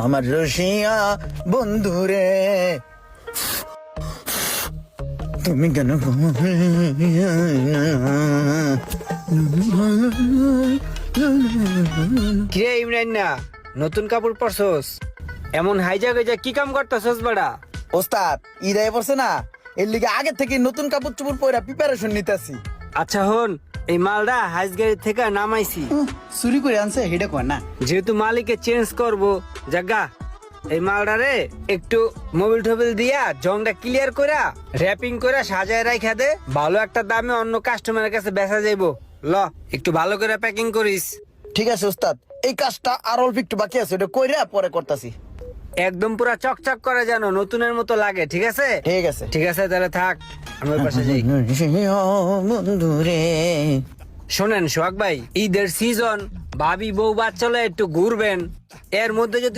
আমার রসিয়া বন্ধুরে তুমি কেন কিরে ইমরান না নতুন কাপড় পরছস এমন হাইজা গইজা কি কাম করতেছস বড়া? ওস্তাদ ঈদ আয় পড়ছে না, এর লিগে আগে থেকে নতুন কাপড় চোপড় পরে প্রিপারেশন নিতেছি। আচ্ছা হন, এই মালটা হাইজ গাড়ি থেকে নামাইছি, চুরি করে আনছে হেডে কয় না। যেহেতু মালিকে চেঞ্জ করব জাগা এই মালটারে একটু মোবিল টোবিল দিয়া জংটা ক্লিয়ার কইরা র‍্যাপিং কইরা সাজায় রাইখা দে, ভালো একটা দামে অন্য কাস্টমারের কাছে বেচা যাইবো। ল একটু ভালো করে প্যাকিং করিস। ঠিক আছে ওস্তাদ, এই কাজটা আর অল্প একটু বাকি আছে, ওটা কইরা পরে করতাছি। একদম পুরা চকচক করে যেন নতুনের মতো লাগে, ঠিক আছে? ঠিক আছে। ঠিক আছে তাহলে থাক, আমি ওই পাশে যাই। বন্ধুরে শোনেন সোহাগ ভাই, ঈদের সিজন, ভাবি বউ বাচ্চা একটু ঘুরবেন, এর মধ্যে যদি